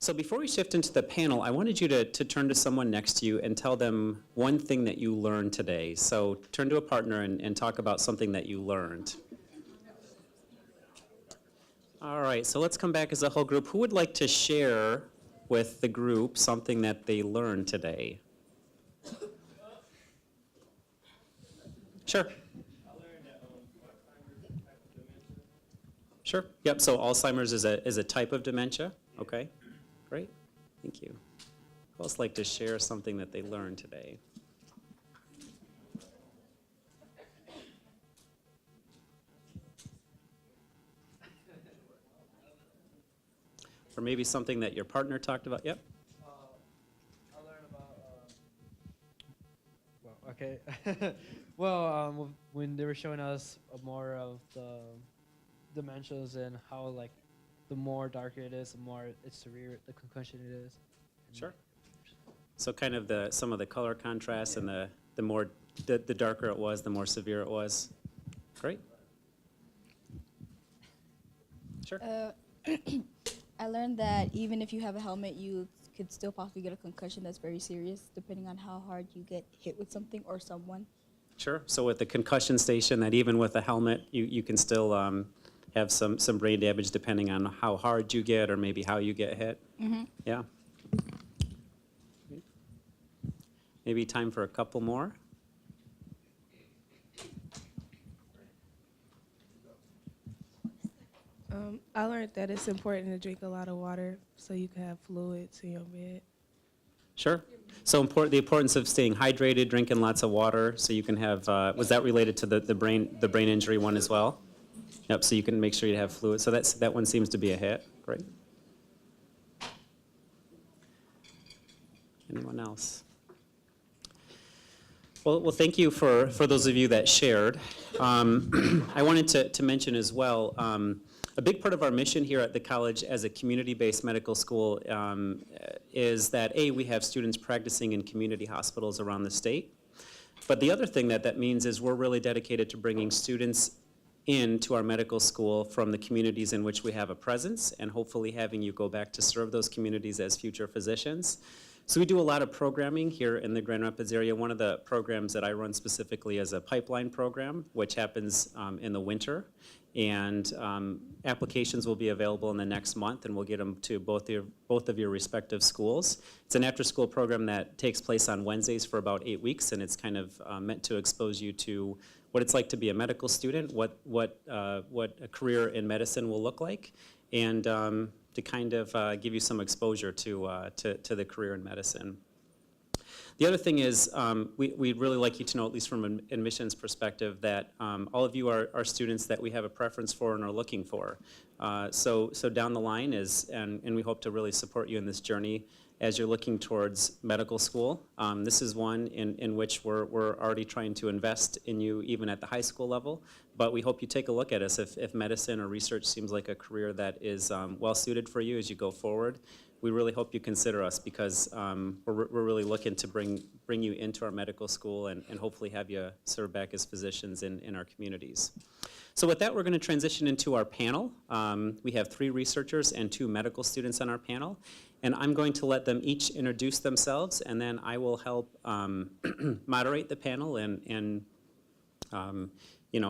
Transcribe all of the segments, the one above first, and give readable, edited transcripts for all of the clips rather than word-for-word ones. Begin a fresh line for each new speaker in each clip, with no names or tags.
So before we shift into the panel, I wanted you to turn to someone next to you and tell them one thing that you learned today. So turn to a partner and talk about something that you learned. All right, so let's come back as a whole group. Who would like to share with the group something that they learned today? Sure. Sure. Yep. So Alzheimer's is a type of dementia. Okay. Great. Thank you. Who else like to share something that they learned today? Or maybe something that your partner talked about. Yep.
I learned about. Okay. Well, when they were showing us more of the dementias and how like the more darker it is, the more it's severe the concussion it is.
Sure. So kind of some of the color contrast, and the darker it was, the more severe it was. Great. Sure.
I learned that even if you have a helmet, you could still possibly get a concussion that's very serious, depending on how hard you get hit with something or someone.
Sure. So with the concussion station, that even with a helmet, you can still have some brain damage depending on how hard you get or maybe how you get hit.
Mm-hmm.
Yeah. Maybe time for a couple more.
I learned that it's important to drink a lot of water so you can have fluids in your bed.
Sure. So the importance of staying hydrated, drinking lots of water, so you can have. Was that related to the brain injury one as well? Yep. So you can make sure you have fluid. So that one seems to be a hit. Great. Anyone else? Well, thank you for those of you that shared. I wanted to mention as well. A big part of our mission here at the college as a community-based medical school is that, A, we have students practicing in community hospitals around the state. But the other thing that means is we're really dedicated to bringing students into our medical school from the communities in which we have a presence, and hopefully having you go back to serve those communities as future physicians. So we do a lot of programming here in the Grand Rapids area. One of the programs that I run specifically is a pipeline program, which happens in the winter. And applications will be available in the next month, and we'll get them to both of your respective schools. It's an after-school program that takes place on Wednesdays for about 8 weeks, and it's kind of meant to expose you to what it's like to be a medical student, what a career in medicine will look like, and to kind of give you some exposure to the career in medicine. The other thing is, we'd really like you to know, at least from an admissions perspective, that all of you are students that we have a preference for and are looking for. So down the line is, and we hope to really support you in this journey as you're looking towards medical school. This is one in which we're already trying to invest in you even at the high school level, but we hope you take a look at us if medicine or research seems like a career that is well suited for you as you go forward. We really hope you consider us, because we're really looking to bring you into our medical school and hopefully have you serve back as physicians in our communities. So with that, we're going to transition into our panel. We have 3 researchers and 2 medical students on our panel, and I'm going to let them each introduce themselves, and then I will help moderate the panel and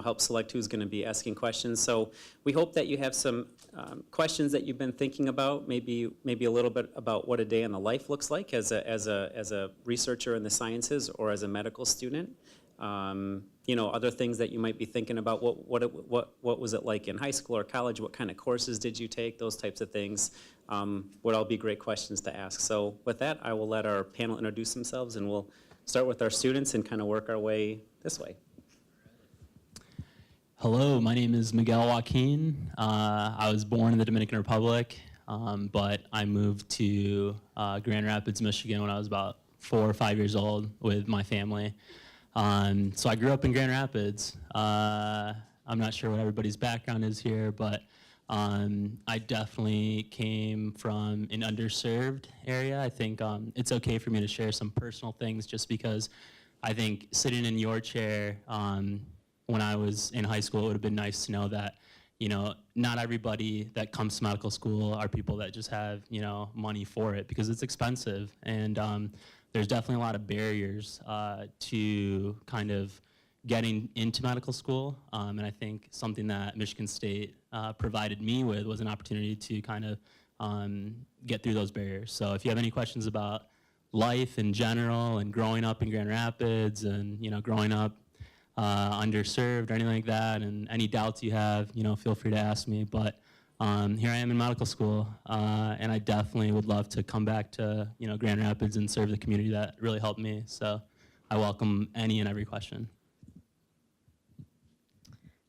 help select who's going to be asking questions. So we hope that you have some questions that you've been thinking about, maybe a little bit about what a day in the life looks like as a researcher in the sciences or as a medical student. Other things that you might be thinking about. What was it like in high school or college? What kind of courses did you take? Those types of things would all be great questions to ask. So with that, I will let our panel introduce themselves, and we'll start with our students and kind of work our way this way.
Hello, my name is Miguel Joaquin. I was born in the Dominican Republic, but I moved to Grand Rapids, Michigan when I was about 4 or 5 years old with my family. So I grew up in Grand Rapids. I'm not sure what everybody's background is here, but I definitely came from an underserved area. I think it's okay for me to share some personal things, just because I think sitting in your chair when I was in high school, it would have been nice to know that not everybody that comes to medical school are people that just have, money for it, because it's expensive. And there's definitely a lot of barriers to kind of getting into medical school. And I think something that Michigan State provided me with was an opportunity to kind of get through those barriers. So if you have any questions about life in general and growing up in Grand Rapids and, growing up underserved or anything like that, and any doubts you have, feel free to ask me. But here I am in medical school, and I definitely would love to come back to, Grand Rapids and serve the community that really helped me. So I welcome any and every question.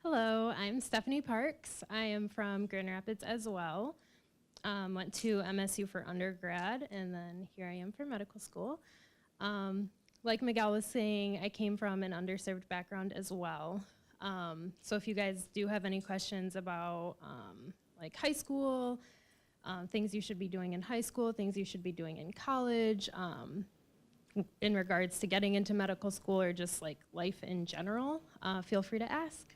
Hello, I'm Stephanie Parks. I am from Grand Rapids as well. Went to MSU for undergrad, and then here I am for medical school. Like Miguel was saying, I came from an underserved background as well. So if you guys do have any questions about like high school, things you should be doing in high school, things you should be doing in college, in regards to getting into medical school or just like life in general, feel free to ask.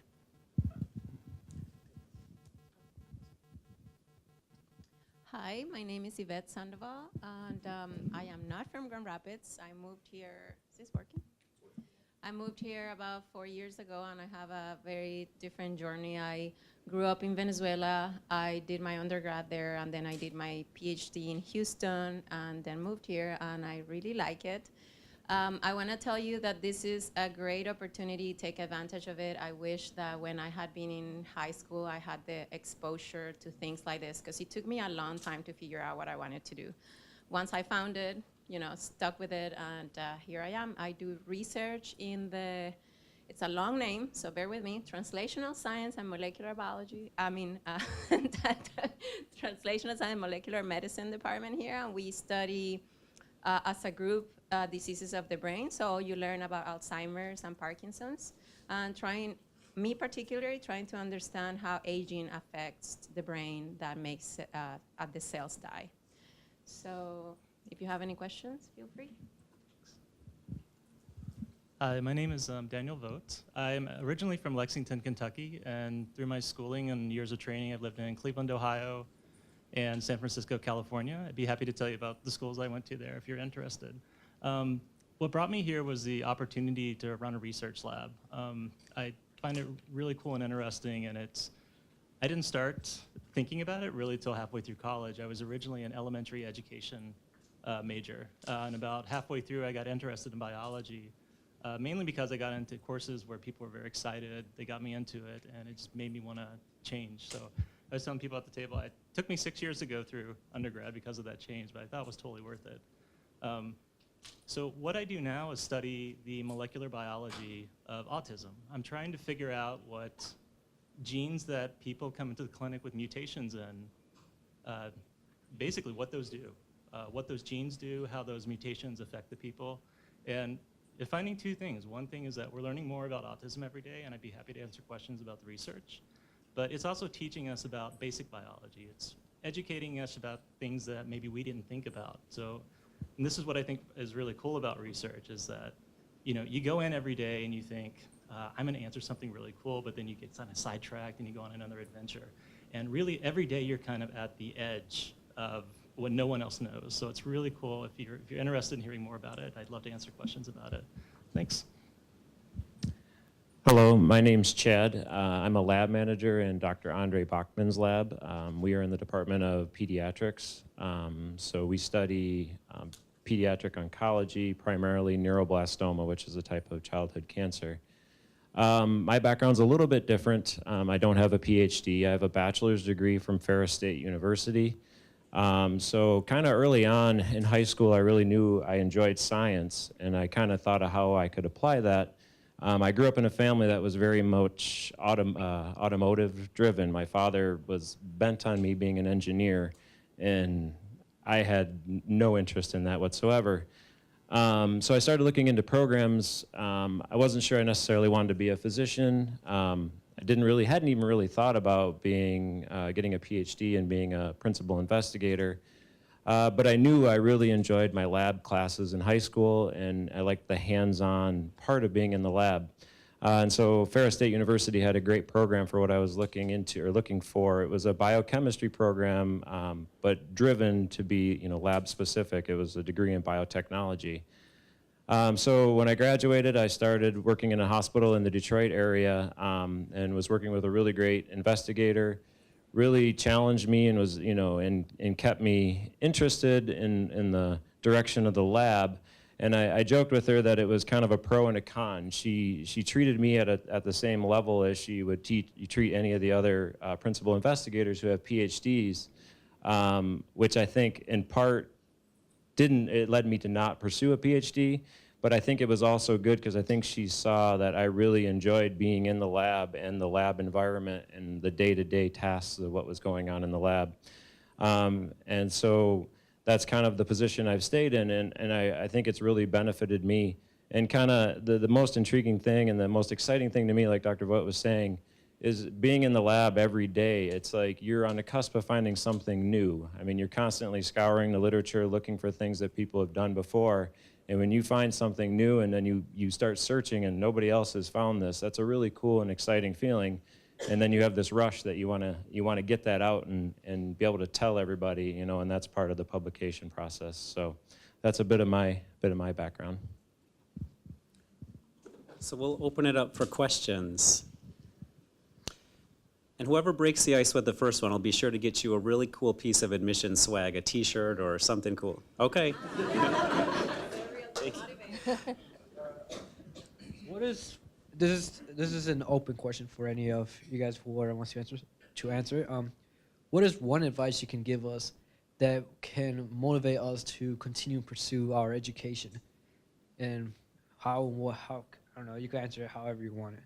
Hi, my name is Yvette Sandoval, and I am not from Grand Rapids. I moved here, is this working? I moved here about 4 years ago, and I have a very different journey. I grew up in Venezuela. I did my undergrad there, and then I did my PhD in Houston, and then moved here, and I really like it. I want to tell you that this is a great opportunity. Take advantage of it. I wish that when I had been in high school, I had the exposure to things like this, because it took me a long time to figure out what I wanted to do. Once I found it, stuck with it, and here I am. I do research in it's a long name, so bear with me, Translational Science and Molecular Biology. Translational Science and Molecular Medicine department here, and we study as a group diseases of the brain. So you learn about Alzheimer's and Parkinson's, and me particularly, trying to understand how aging affects the brain that makes the cells die. So if you have any questions, feel free.
Hi, my name is Daniel Vogt. I'm originally from Lexington, Kentucky, and through my schooling and years of training, I've lived in Cleveland, Ohio, and San Francisco, California. I'd be happy to tell you about the schools I went to there if you're interested. What brought me here was the opportunity to run a research lab. I find it really cool and interesting, and I didn't start thinking about it really till halfway through college. I was originally an elementary education major, and about halfway through I got interested in biology, mainly because I got into courses where people were very excited. They got me into it, and it just made me want to change. So I was telling people at the table, it took me 6 years to go through undergrad because of that change, but I thought it was totally worth it. So what I do now is study the molecular biology of autism. I'm trying to figure out what genes that people come into the clinic with mutations in, basically what those do, what those genes do, how those mutations affect the people. And finding two things. One thing is that we're learning more about autism every day, and I'd be happy to answer questions about the research. But it's also teaching us about basic biology. It's educating us about things that maybe we didn't think about. So, and this is what I think is really cool about research, is that, you go in every day and you think, I'm going to answer something really cool, but then you get kind of sidetracked and you go on another adventure. And really, every day you're kind of at the edge of what no one else knows. So it's really cool. If you're interested in hearing more about it, I'd love to answer questions about it. Thanks.
Hello, my name's Chad. I'm a lab manager in Dr. Andre Bachman's lab. We are in the Department of Pediatrics. So we study pediatric oncology, primarily neuroblastoma, which is a type of childhood cancer. My background's a little bit different. I don't have a PhD. I have a bachelor's degree from Ferris State University. So kind of early on in high school, I really knew I enjoyed science, and I kind of thought of how I could apply that. I grew up in a family that was very much automotive driven. My father was bent on me being an engineer, and I had no interest in that whatsoever. So I started looking into programs. I wasn't sure I necessarily wanted to be a physician. I hadn't even really thought about getting a PhD and being a principal investigator. But I knew I really enjoyed my lab classes in high school, and I liked the hands-on part of being in the lab. And so Ferris State University had a great program for what I was looking for. It was a biochemistry program, but driven to be, lab specific. It was a degree in biotechnology. So when I graduated, I started working in a hospital in the Detroit area, and was working with a really great investigator. Really challenged me and was, and kept me interested in the direction of the lab. And I joked with her that it was kind of a pro and a con. She treated me at the same level as she would treat any of the other principal investigators who have PhDs, which I think in part it led me to not pursue a PhD, but I think it was also good because I think she saw that I really enjoyed being in the lab and the lab environment and the day-to-day tasks of what was going on in the lab. And so that's kind of the position I've stayed in, and I think it's really benefited me. And kind of the most intriguing thing and the most exciting thing to me, like Dr. Vogt was saying, is being in the lab every day. It's like you're on the cusp of finding something new. I mean, you're constantly scouring the literature, looking for things that people have done before. And when you find something new and then you start searching and nobody else has found this, that's a really cool and exciting feeling. And then you have this rush that you want to get that out and be able to tell everybody, and that's part of the publication process. So that's a bit of my background.
So we'll open it up for questions. And whoever breaks the ice with the first one, I'll be sure to get you a really cool piece of admission swag, a t-shirt or something cool. Okay.
This is an open question for any of you guys who wants to answer. What is one advice you can give us that can motivate us to continue to pursue our education? And how I don't know, you can answer it however you want it.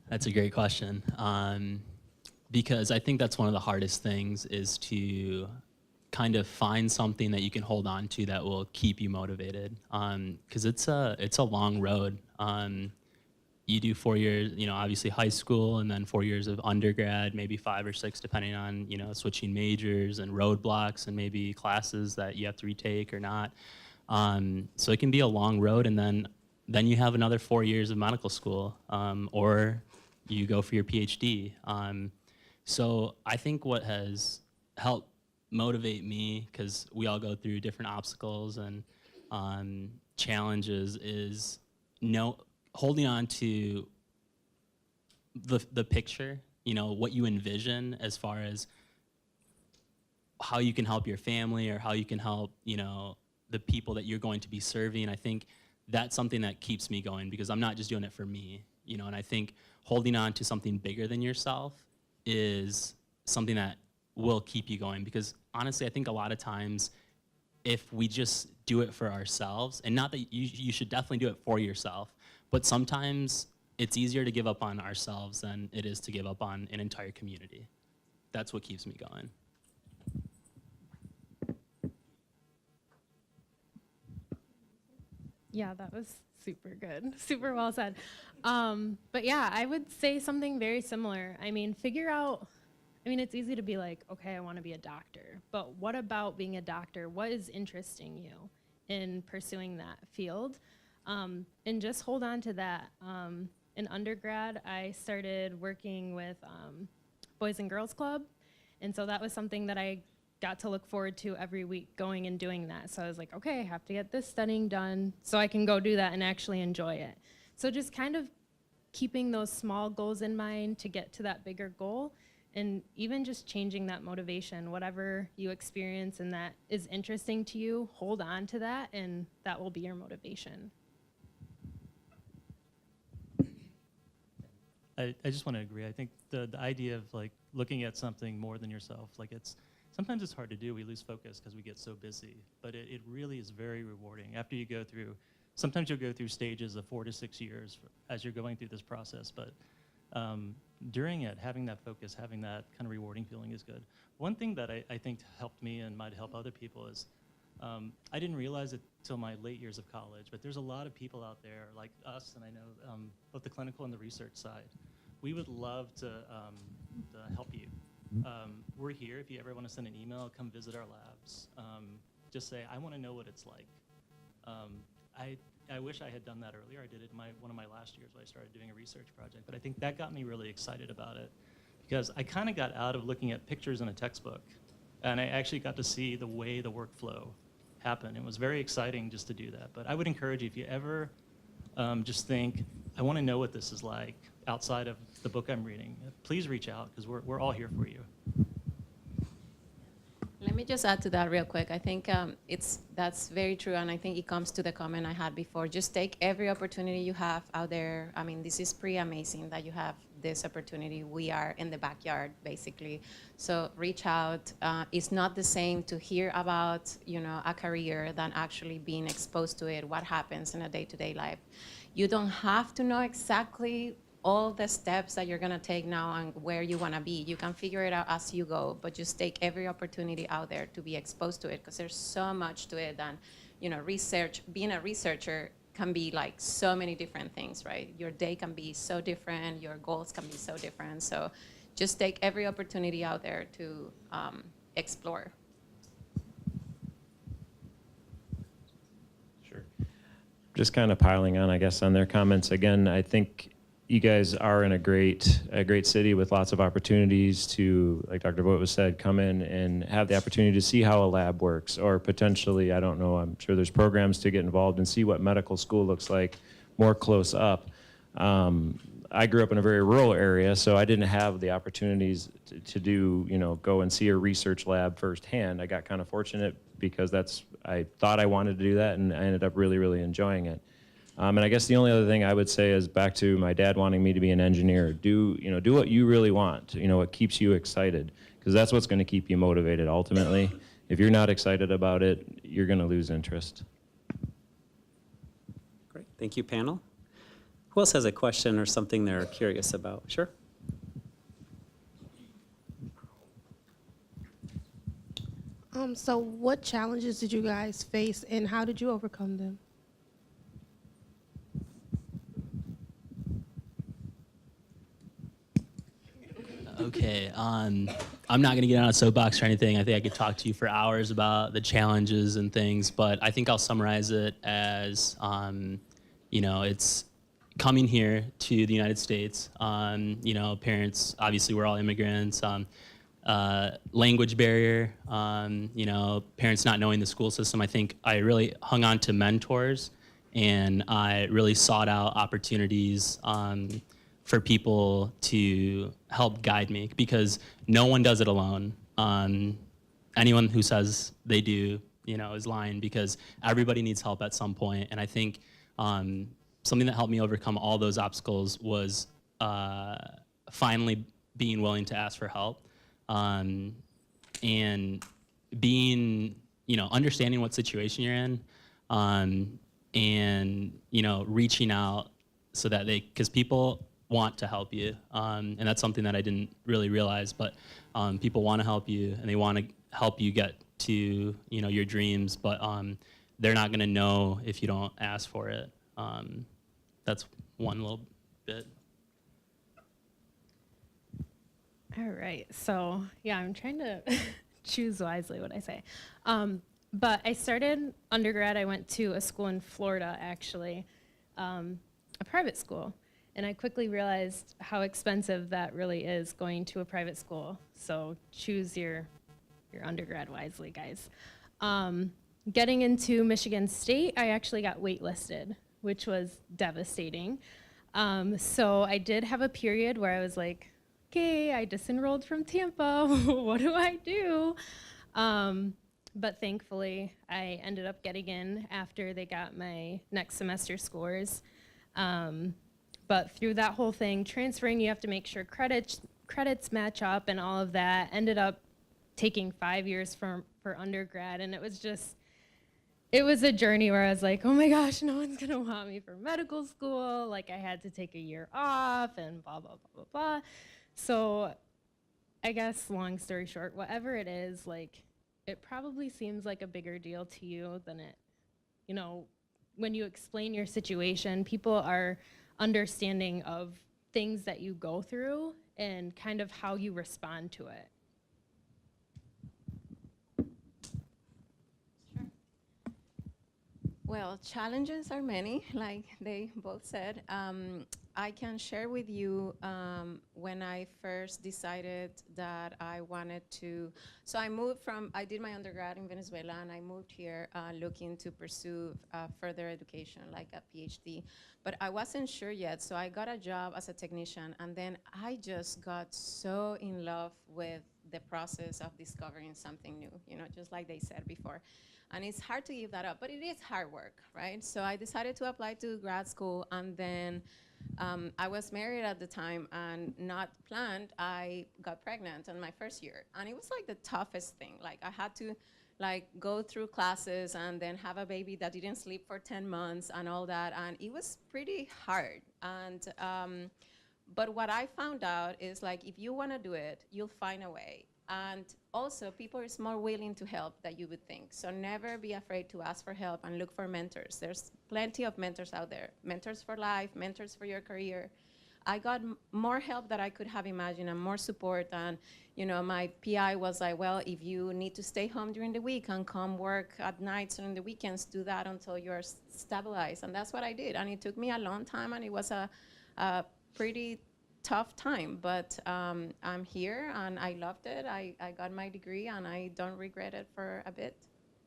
That's a great question, because I think that's one of the hardest things is to kind of find something that you can hold on to that will keep you motivated, because it's a long road. You do 4 years, obviously high school, and then 4 years of undergrad, maybe 5 or 6, depending on, switching majors and roadblocks and maybe classes that you have to retake or not. So it can be a long road, and then you have another 4 years of medical school, or you go for your PhD. So I think what has helped motivate me, because we all go through different obstacles and challenges, is holding on to the picture, what you envision as far as how you can help your family or how you can help, the people that you're going to be serving. I think that's something that keeps me going, because I'm not just doing it for me, and I think holding on to something bigger than yourself is something that will keep you going, because honestly, I think a lot of times if we just do it for ourselves, and not that you should definitely do it for yourself, but sometimes it's easier to give up on ourselves than it is to give up on an entire community. That's what keeps me going.
Yeah, that was super good. Super well said. But yeah, I would say something very similar. I mean, it's easy to be like, okay, I want to be a doctor. But what about being a doctor? What is interesting you in pursuing that field? And just hold on to that. In undergrad, I started working with Boys and Girls Club. And so that was something that I got to look forward to every week, going and doing that. So I was like, okay, I have to get this studying done so I can go do that and actually enjoy it. So just kind of keeping those small goals in mind to get to that bigger goal, and even just changing that motivation. Whatever you experience and that is interesting to you, hold on to that, and that will be your motivation.
I just want to agree. I think the idea of like looking at something more than yourself, sometimes it's hard to do. We lose focus because we get so busy, but it really is very rewarding. After you go through, sometimes you'll go through stages of 4 to 6 years as you're going through this process, but during it, having that focus, having that kind of rewarding feeling is good. One thing that I think helped me and might help other people is, I didn't realize it till my late years of college, but there's a lot of people out there like us, and I know both the clinical and the research side. We would love to help you. We're here. If you ever want to send an email, come visit our labs. Just say, I want to know what it's like. I wish I had done that earlier. I did it in one of my last years when I started doing a research project, but I think that got me really excited about it because I kind of got out of looking at pictures in a textbook, and I actually got to see the way the workflow happened. It was very exciting just to do that. But I would encourage you, if you ever just think, I want to know what this is like outside of the book I'm reading, please reach out because we're all here for you.
Let me just add to that real quick. I think that's very true, and I think it comes to the comment I had before. Just take every opportunity you have out there. I mean, this is pretty amazing that you have this opportunity. We are in the backyard, basically. So reach out. It's not the same to hear about, a career than actually being exposed to it, what happens in a day-to-day life. You don't have to know exactly all the steps that you're gonna take now and where you wanna be. You can figure it out as you go, but just take every opportunity out there to be exposed to it because there's so much to it than, research. Being a researcher can be like so many different things, right? Your day can be so different, your goals can be so different. So just take every opportunity out there to explore.
Sure. Just kind of piling on, I guess, on their comments. Again, I think you guys are in a great city with lots of opportunities to, like Dr. Vogt was said, come in and have the opportunity to see how a lab works, or potentially, I don't know, I'm sure there's programs to get involved and see what medical school looks like more close up. I grew up in a very rural area, so I didn't have the opportunities to do, go and see a research lab firsthand. I got kind of fortunate because I thought I wanted to do that, and I ended up really, really enjoying it. And I guess the only other thing I would say is back to my dad wanting me to be an engineer. Do what you really want, what keeps you excited, because that's what's going to keep you motivated ultimately. If you're not excited about it, you're going to lose interest.
Great, thank you, panel. Who else has a question or something they're curious about? Sure.
So what challenges did you guys face and how did you overcome them?
Okay, I'm not going to get on a soapbox or anything. I think I could talk to you for hours about the challenges and things, but I think I'll summarize it as, it's coming here to the United States. Parents, obviously we're all immigrants. Language barrier, parents not knowing the school system. I think I really hung on to mentors, and I really sought out opportunities for people to help guide me, because no one does it alone. Anyone who says they do, is lying, because everybody needs help at some point. And I think something that helped me overcome all those obstacles was finally being willing to ask for help, and being, understanding what situation you're in, and, reaching out so that because people want to help you, and that's something that I didn't really realize, but people want to help you, and they want to help you get to your dreams, but they're not going to know if you don't ask for it. That's one little bit.
All right, so yeah, I'm trying to choose wisely what I say. But I started undergrad, I went to a school in Florida, actually, a private school. And I quickly realized how expensive that really is, going to a private school. So choose your undergrad wisely, guys. Getting into Michigan State, I actually got waitlisted, which was devastating. So I did have a period where I was like, okay, I disenrolled from Tampa, what do I do? But thankfully, I ended up getting in after they got my next semester scores. But through that whole thing, transferring, you have to make sure credits match up and all of that. Ended up taking 5 years for undergrad, and it was a journey where I was like, oh my gosh, no one's gonna want me for medical school. Like, I had to take a year off and blah, blah, blah, blah, blah. So I guess, long story short, whatever it is, like, it probably seems like a bigger deal to you than it, when you explain your situation, people are understanding of things that you go through and kind of how you respond to it.
Sure. Well, challenges are many, like they both said. I can share with you when I first decided that I wanted to, so I did my undergrad in Venezuela, and I moved here looking to pursue further education, like a PhD. But I wasn't sure yet, so I got a job as a technician, and then I just got so in love with the process of discovering something new, just like they said before. And it's hard to give that up, but it is hard work, right? So I decided to apply to grad school, and then I was married at the time, and not planned, I got pregnant in my first year. And it was like the toughest thing. Like I had to go through classes and then have a baby that didn't sleep for 10 months and all that. And it was pretty hard. And but what I found out is if you want to do it, you'll find a way. And also, people are more willing to help than you would think. So never be afraid to ask for help and look for mentors. There's plenty of mentors out there. Mentors for life, mentors for your career. I got more help than I could have imagined, and more support. And my PI was like, well, if you need to stay home during the week and come work at nights and the weekends, do that until you're stabilized. And that's what I did. And it took me a long time, and it was a pretty tough time, but I'm here and I loved it. I got my degree and I don't regret it for a bit.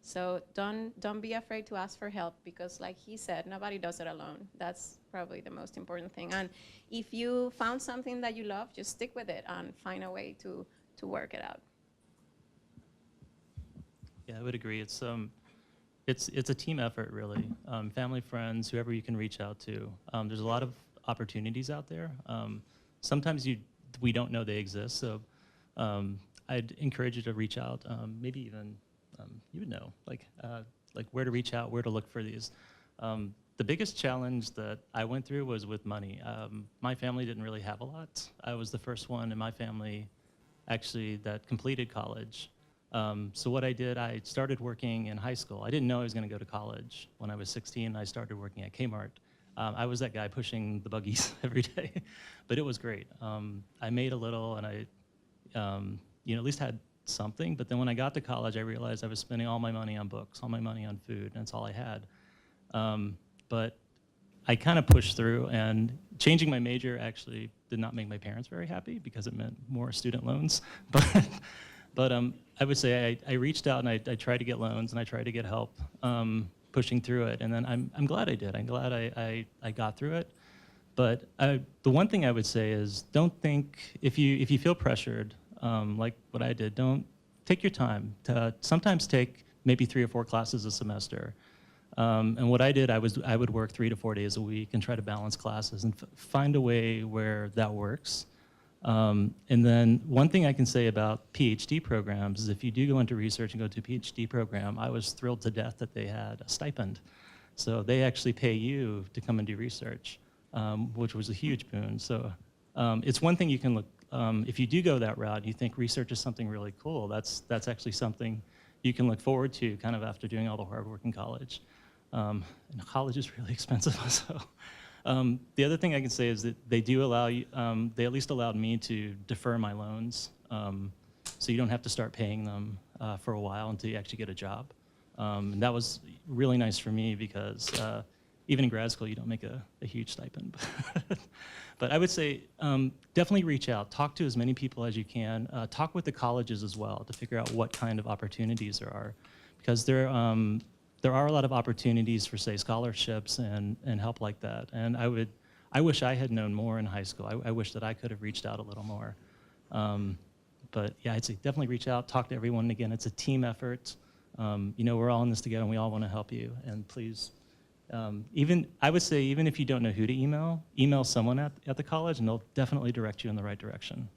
So don't be afraid to ask for help, because like he said, nobody does it alone. That's probably the most important thing. And if you found something that you love, just stick with it and find a way to work it out.
Yeah, I would agree. It's a team effort, really. Family, friends, whoever you can reach out to. There's a lot of opportunities out there. Sometimes we don't know they exist, so I'd encourage you to reach out. Maybe even you would know, like where to reach out, where to look for these. The biggest challenge that I went through was with money. My family didn't really have a lot. I was the first one in my family, actually, that completed college. So what I did, I started working in high school. I didn't know I was going to go to college. When I was 16, I started working at Kmart. I was that guy pushing the buggies every day, but it was great. I made a little, and I, at least had something. But then when I got to college, I realized I was spending all my money on books, all my money on food, and that's all I had. But I kind of pushed through, and changing my major actually did not make my parents very happy because it meant more student loans. But I would say I reached out and I tried to get loans and I tried to get help. Pushing through it, and then I'm glad I did. I'm glad I got through it. But the one thing I would say is, don't think, if you feel pressured, like what I did, don't take your time. Sometimes take maybe 3 or 4 classes a semester. And what I did, I would work 3 to 4 days a week and try to balance classes and find a way where that works. And then one thing I can say about PhD programs is if you do go into research and go to a PhD program, I was thrilled to death that they had a stipend. So they actually pay you to come and do research, which was a huge boon. So it's one thing you can look, if you do go that route, you think research is something really cool, that's actually something you can look forward to kind of after doing all the hard work in college. And college is really expensive, so. The other thing I can say is that they do allow you, they at least allowed me to defer my loans, so you don't have to start paying them for a while until you actually get a job. And that was really nice for me because even in grad school, you don't make a huge stipend. But I would say definitely reach out, talk to as many people as you can, talk with the colleges as well to figure out what kind of opportunities there are, because there are a lot of opportunities for, say, scholarships and help like that. And I wish I had known more in high school. I wish that I could have reached out a little more. But yeah, I'd say definitely reach out, talk to everyone. Again, it's a team effort. We're all in this together and we all want to help you. And please, I would say even if you don't know who to email someone at the college and they'll definitely direct you in the right direction.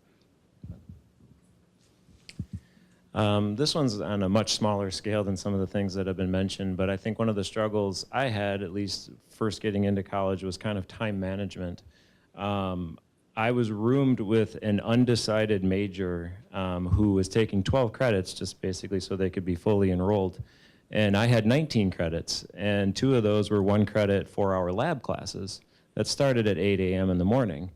This one's on a much smaller scale than some of the things that have been mentioned, but I think one of the struggles I had, at least first getting into college, was kind of time management. I was roomed with an undecided major who was taking 12 credits just basically so they could be fully enrolled. And I had 19 credits, and 2 of those were 1 credit 4-hour lab classes that started at 8 a.m. in the morning.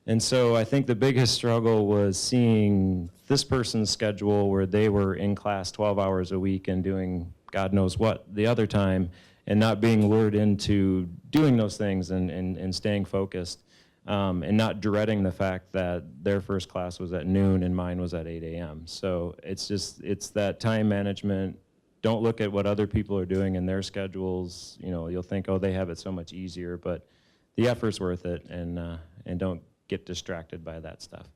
And so I think the biggest struggle was seeing this person's schedule where they were in class 12 hours a week and doing God knows what the other time, and not being lured into doing those things and staying focused, and not dreading the fact that their first class was at noon and mine was at 8 a.m. So it's that time management. Don't look at what other people are doing in their schedules. You know, you'll think, oh, they have it so much easier, but the effort's worth it, and don't get distracted by that stuff.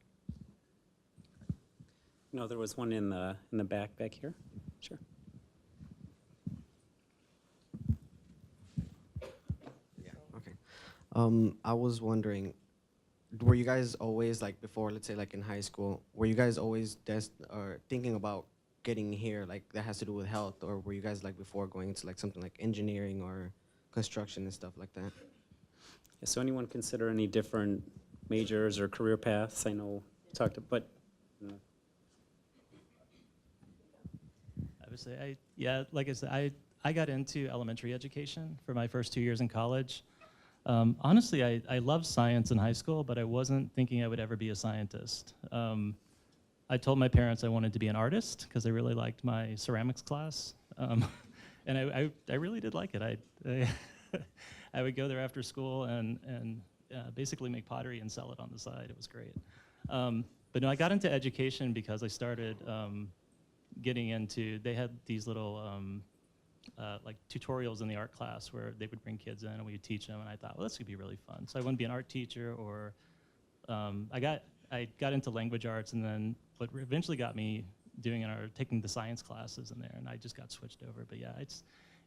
No, there was one in the back here. Sure.
Yeah, okay. I was wondering, were you guys always, like before, let's say like in high school, were you guys always thinking about getting here, like that has to do with health, or were you guys like before going into like something like engineering or construction and stuff like that?
Yeah, so anyone consider any different majors or career paths? I know we talked, but
I would say, like I said, I got into elementary education for my first 2 years in college. Honestly, I loved science in high school, but I wasn't thinking I would ever be a scientist. I told my parents I wanted to be an artist because I really liked my ceramics class. And I really did like it. I would go there after school and basically make pottery and sell it on the side. It was great. But no, I got into education because I started getting into, they had these little like tutorials in the art class where they would bring kids in and we would teach them, and I thought, well, this could be really fun. So I wanted to be an art teacher, or I got into language arts, and then what eventually got me taking the science classes in there, and I just got switched over. But yeah,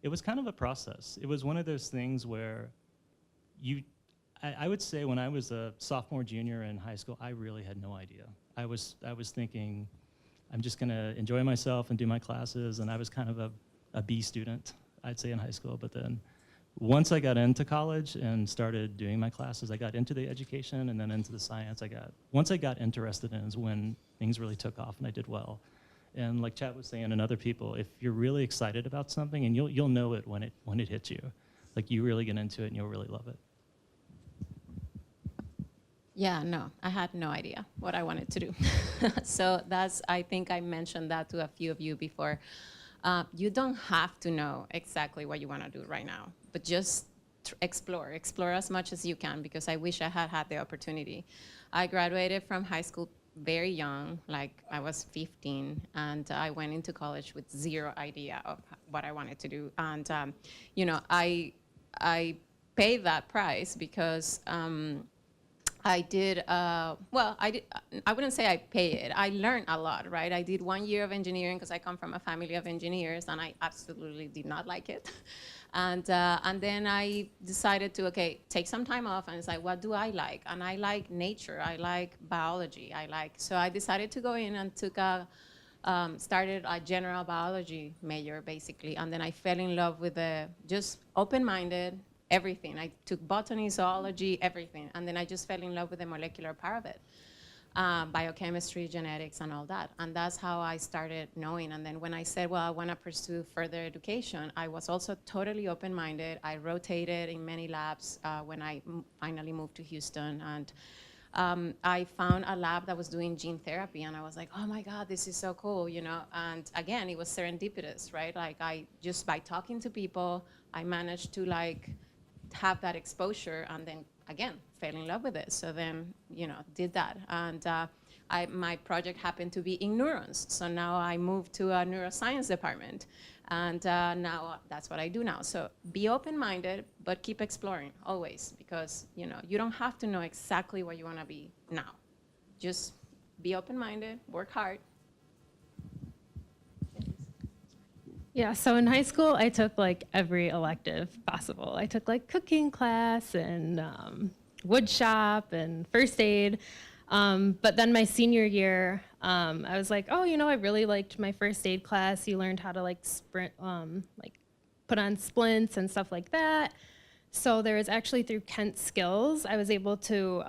it was kind of a process. It was one of those things where I would say when I was a sophomore, junior in high school, I really had no idea. I was thinking, I'm just gonna enjoy myself and do my classes, and I was kind of a B student, I'd say, in high school. But then once I got into college and started doing my classes, I got into the education and then into the science. Once I got interested in is when things really took off and I did well. And like Chad was saying, and other people, if you're really excited about something, and you'll know it when it hits you, like you really get into it and you'll really love it.
Yeah, no, I had no idea what I wanted to do. So I think I mentioned that to a few of you before. You don't have to know exactly what you want to do right now, but just explore as much as you can, because I wish I had the opportunity. I graduated from high school very young, like I was 15, and I went into college with zero idea of what I wanted to do. And you know, I paid that price because I wouldn't say I paid it. I learned a lot, right? I did 1 year of engineering because I come from a family of engineers, and I absolutely did not like it. And then I decided to, take some time off, and it's like, what do I like? And I like nature, I like biology, so I decided to go in and started a general biology major, basically. And then I fell in love with just open-minded, everything. I took botany, zoology, everything. And then I just fell in love with the molecular part of it. Biochemistry, genetics, and all that. And that's how I started knowing. And then when I said, well, I want to pursue further education, I was also totally open-minded. I rotated in many labs when I finally moved to Houston. And I found a lab that was doing gene therapy, and I was like, oh my God, this is so cool, you know? And again, it was serendipitous, right? Like just by talking to people, I managed to have that exposure, and then again fell in love with it. So then, did that, and my project happened to be in neurons. So now I moved to a neuroscience department, and now that's what I do now. So be open-minded, but keep exploring always, because you don't have to know exactly what you want to be now. Just be open-minded, work hard.
Yeah, so in high school, I took every elective possible. I took cooking class and wood shop and first aid. But then my senior year, I was like, oh, I really liked my first aid class. You learned how to sprint, put on splints and stuff like that. So there was actually, through Kent Skills, I was able to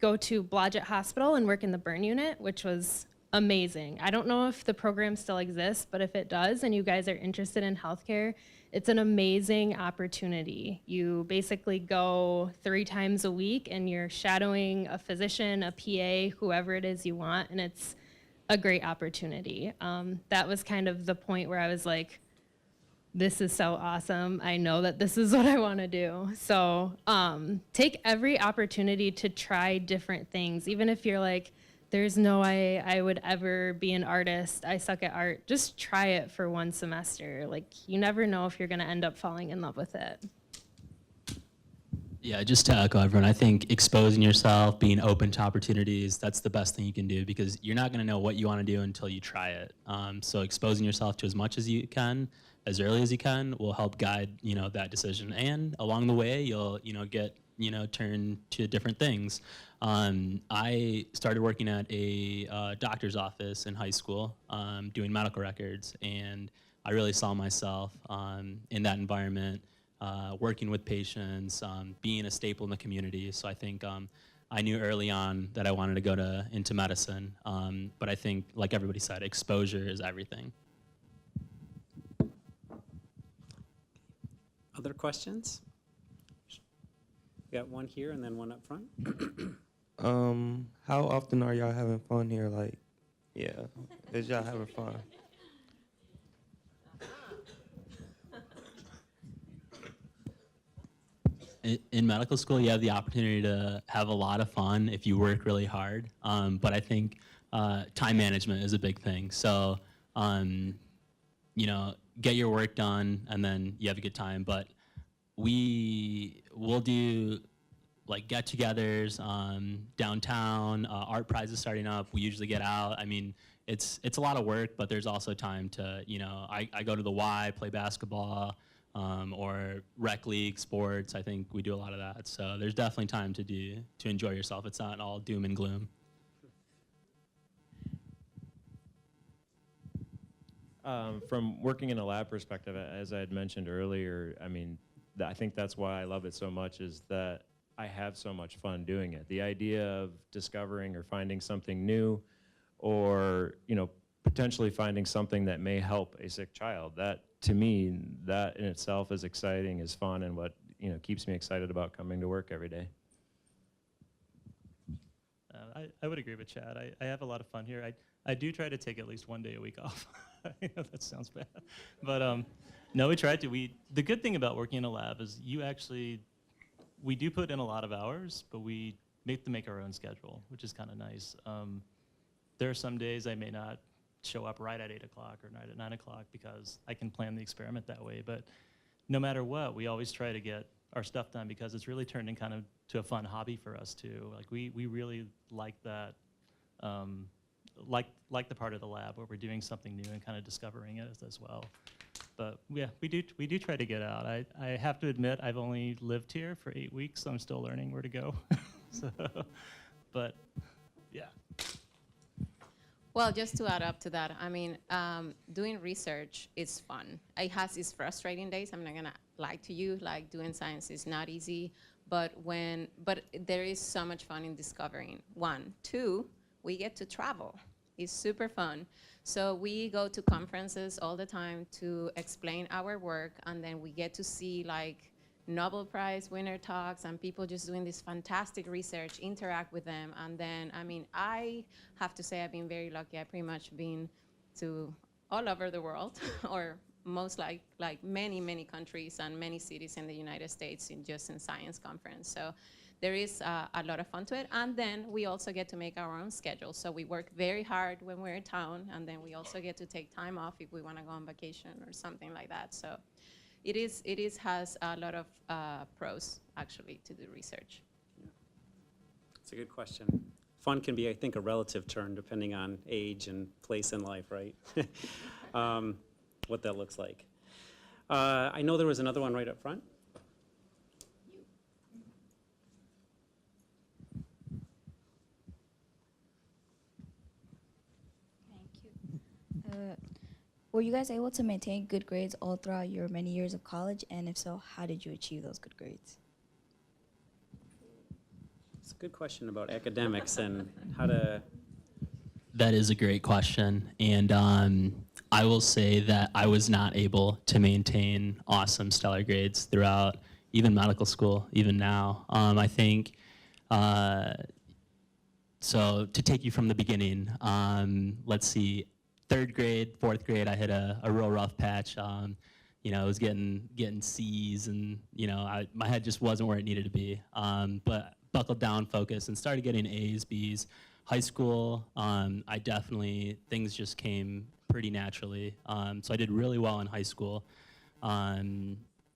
go to Blodgett Hospital and work in the burn unit, which was amazing. I don't know if the program still exists, but if it does and you guys are interested in healthcare, it's an amazing opportunity. You basically go 3 times a week and you're shadowing a physician, a PA, whoever it is you want, and it's a great opportunity. That was kind of the point where I was like, this is so awesome. I know that this is what I want to do. So take every opportunity to try different things. Even if you're like, there's no way I would ever be an artist. I suck at art. Just try it for one semester. Like, you never know if you're going to end up falling in love with it.
Yeah, just to echo everyone, I think exposing yourself, being open to opportunities, that's the best thing you can do, because you're not going to know what you want to do until you try it. So exposing yourself to as much as you can, as early as you can, will help guide, that decision. And along the way, you'll, get, turned to different things. I started working at a doctor's office in high school, doing medical records, and I really saw myself in that environment, working with patients, being a staple in the community. So I think I knew early on that I wanted to go into medicine, but I think, like everybody said, exposure is everything.
Other questions? We got one here and then one up front.
How often are y'all having fun here? Like, yeah, is y'all having fun?
In medical school, you have the opportunity to have a lot of fun if you work really hard. But I think time management is a big thing. So, get your work done and then you have a good time. But we'll do like get-togethers downtown. Art Prize is starting up. We usually get out. I mean, it's a lot of work, but there's also time to, I go to the Y, play basketball, or rec league, sports. I think we do a lot of that. So there's definitely time to enjoy yourself. It's not all doom and gloom.
From working in a lab perspective, as I had mentioned earlier, I mean, I think that's why I love it so much, is that I have so much fun doing it. The idea of discovering or finding something new, or potentially finding something that may help a sick child, that to me, that in itself is exciting, is fun, and what keeps me excited about coming to work every day.
I would agree with Chad. I have a lot of fun here. I do try to take at least one day a week off. I know that sounds bad, but no, we try to. The good thing about working in a lab is we do put in a lot of hours, but we make our own schedule, which is kind of nice. There are some days I may not show up right at 8 o'clock or right at 9 o'clock because I can plan the experiment that way. But no matter what, we always try to get our stuff done because it's really turned in kind of to a fun hobby for us too. Like we really like that, like the part of the lab where we're doing something new and kind of discovering it as well. But yeah, we do try to get out. I have to admit, I've only lived here for 8 weeks, so I'm still learning where to go. So, but yeah.
Well, just to add up to that, I mean, doing research is fun. It has its frustrating days. I'm not gonna lie to you. Like, doing science is not easy, but there is so much fun in discovering. 1, 2, we get to travel. It's super fun. So we go to conferences all the time to explain our work, and then we get to see like Nobel Prize winner talks and people just doing this fantastic research, interact with them. And then, I mean, I have to say I've been very lucky. I've pretty much been to all over the world, or most like many, many countries and many cities in the United States just in science conference. So there is a lot of fun to it. And then we also get to make our own schedule. So we work very hard when we're in town, and then we also get to take time off if we want to go on vacation or something like that. So it has a lot of pros, actually, to do research.
It's a good question. Fun can be, I think, a relative term depending on age and place in life, right? What that looks like. I know there was another one right up front.
Were you guys able to maintain good grades all throughout your many years of college? And if so, how did you achieve those good grades?
It's a good question about academics and how to...
That is a great question. And I will say that I was not able to maintain awesome stellar grades throughout even medical school, even now. I think, so to take you from the beginning, let's see, 3rd grade, 4th grade, I hit a real rough patch. I was getting C's, and my head just wasn't where it needed to be. But buckled down, focused, and started getting A's, B's. High school, I definitely, things just came pretty naturally. So I did really well in high school. I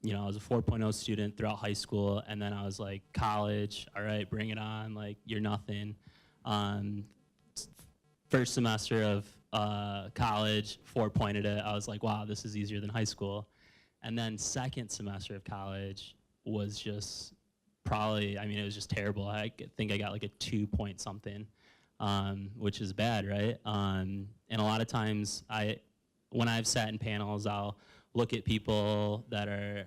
was a 4.0 student throughout high school, and then I was like, college, all right, bring it on, like, you're nothing. First semester of college, 4-pointed it. I was like, wow, this is easier than high school. And then second semester of college was just probably, it was just terrible. I think I got like a 2-point something, which is bad, right? And a lot of times, when I've sat in panels, I'll look at people that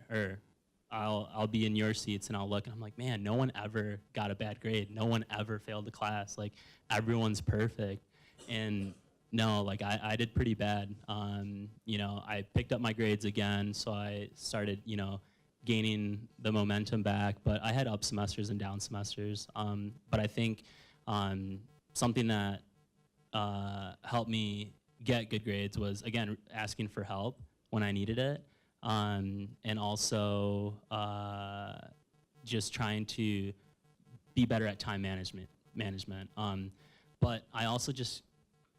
I'll be in your seats, and I'll look, and I'm like, man, no one ever got a bad grade. No one ever failed the class. Like, everyone's perfect. And no, like, I did pretty bad. I picked up my grades again, so I started, gaining the momentum back. But I had up semesters and down semesters. But I think something that helped me get good grades was, again, asking for help when I needed it. And also just trying to be better at time management. But I also just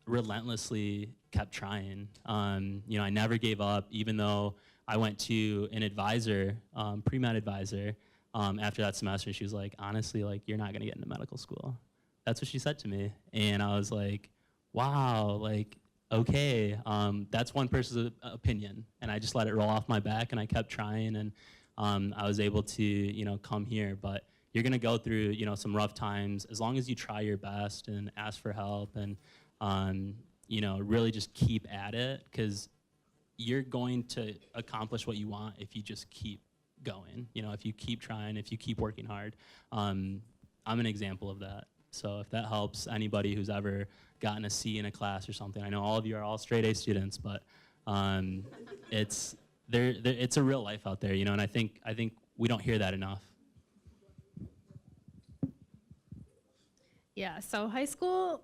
relentlessly kept trying. I never gave up, even though I went to an advisor, pre-med advisor, after that semester. She was like, honestly, like, you're not gonna get into medical school. That's what she said to me. And I was like, wow, like, okay, that's one person's opinion. And I just let it roll off my back, and I kept trying, and I was able to, come here. But you're gonna go through, some rough times. As long as you try your best and ask for help, and really just keep at it, because you're going to accomplish what you want if you just keep going. If you keep trying, if you keep working hard. I'm an example of that. So if that helps anybody who's ever gotten a C in a class or something, I know all of you are all straight A students, but it's a real life out there, and I think we don't hear that enough.
Yeah, so high school,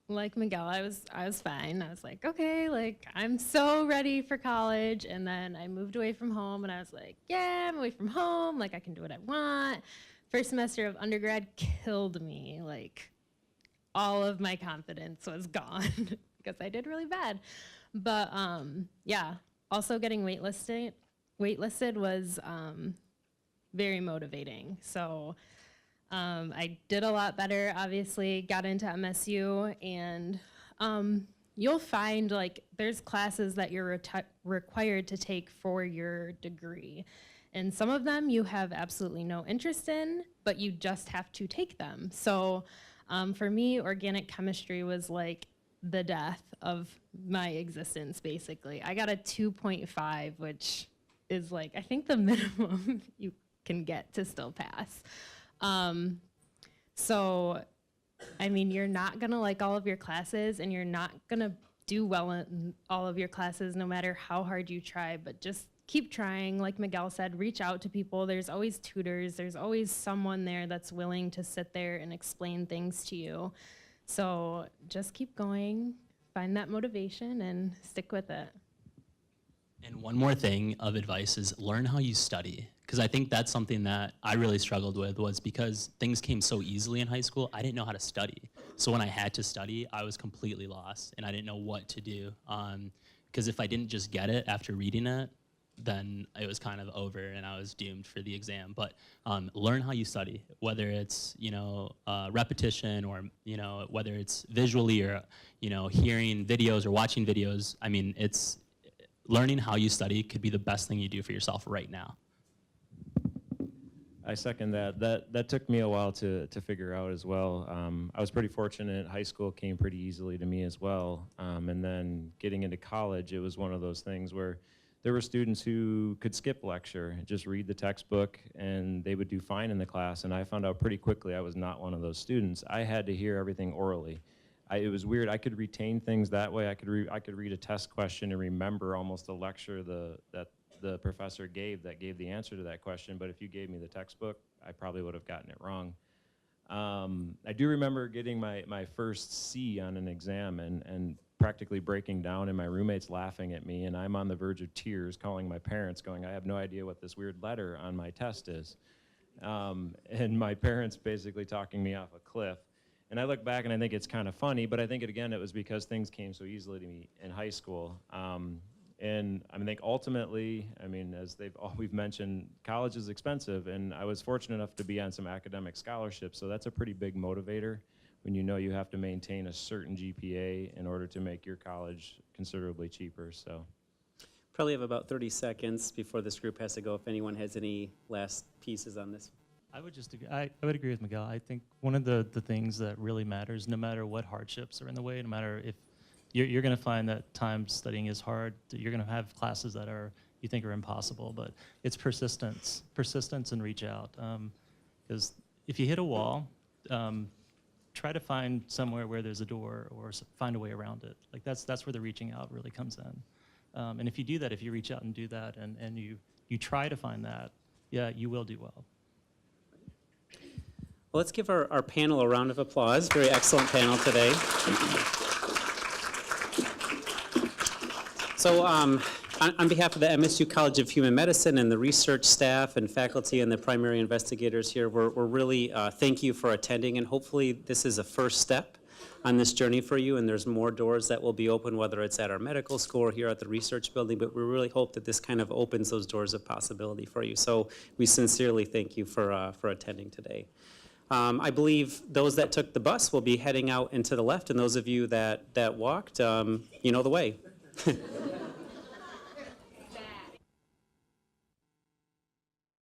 like Miguel, I was fine. I was like, okay, like, I'm so ready for college. And then I moved away from home, and I was like, yeah, I'm away from home. Like, I can do what I want. First semester of undergrad killed me. Like, all of my confidence was gone because I did really bad. But yeah, also getting waitlisted was very motivating. So I did a lot better, obviously, got into MSU, and you'll find, like, there's classes that you're required to take for your degree. And some of them you have absolutely no interest in, but you just have to take them. So for me, organic chemistry was like the death of my existence, basically. I got a 2.5, which is like, I think the minimum you can get to still pass. So, you're not gonna like all of your classes, and you're not gonna do well in all of your classes no matter how hard you try, but just keep trying. Like Miguel said, reach out to people. There's always tutors. There's always someone there that's willing to sit there and explain things to you. So just keep going, find that motivation, and stick with it.
And one more thing of advice is learn how you study. Because I think that's something that I really struggled with, was because things came so easily in high school, I didn't know how to study. So when I had to study, I was completely lost, and I didn't know what to do. Because if I didn't just get it after reading it, then it was kind of over, and I was doomed for the exam. But learn how you study, whether it's repetition, or whether it's visually, or hearing videos or watching videos. It's learning how you study could be the best thing you do for yourself right now.
I second that. That took me a while to figure out as well. I was pretty fortunate. High school came pretty easily to me as well. And then getting into college, it was one of those things where there were students who could skip lecture, just read the textbook, and they would do fine in the class. And I found out pretty quickly I was not one of those students. I had to hear everything orally. It was weird. I could retain things that way. I could read a test question and remember almost a lecture that the professor gave the answer to that question. But if you gave me the textbook, I probably would have gotten it wrong. I do remember getting my first C on an exam, and practically breaking down, and my roommate's laughing at me, and I'm on the verge of tears calling my parents going, I have no idea what this weird letter on my test is. And my parents basically talking me off a cliff. And I look back and I think it's kind of funny, but I think it was because things came so easily to me in high school. And I think ultimately, as we've mentioned, college is expensive, and I was fortunate enough to be on some academic scholarships, so that's a pretty big motivator when you know you have to maintain a certain GPA in order to make your college considerably cheaper. So,
Probably have about 30 seconds before this group has to go, if anyone has any last pieces on this.
I would just agree. I would agree with Miguel. I think one of the things that really matters, no matter what hardships are in the way, no matter if you're going to find that time studying is hard, that you're going to have classes that you think are impossible, but it's persistence and reach out. Because if you hit a wall, try to find somewhere where there's a door or find a way around it. Like that's where the reaching out really comes in. And if you do that, if you reach out and do that, and you try to find that, yeah, you will do well.
Well, let's give our panel a round of applause. Very excellent panel today. So on behalf of the MSU College of Human Medicine and the research staff and faculty and the primary investigators here, we're really thank you for attending, and hopefully this is a first step on this journey for you, and there's more doors that will be open, whether it's at our medical school or here at the research building, but we really hope that this kind of opens those doors of possibility for you. So we sincerely thank you for attending today. I believe those that took the bus will be heading out into the left, and those of you that walked, you know the way.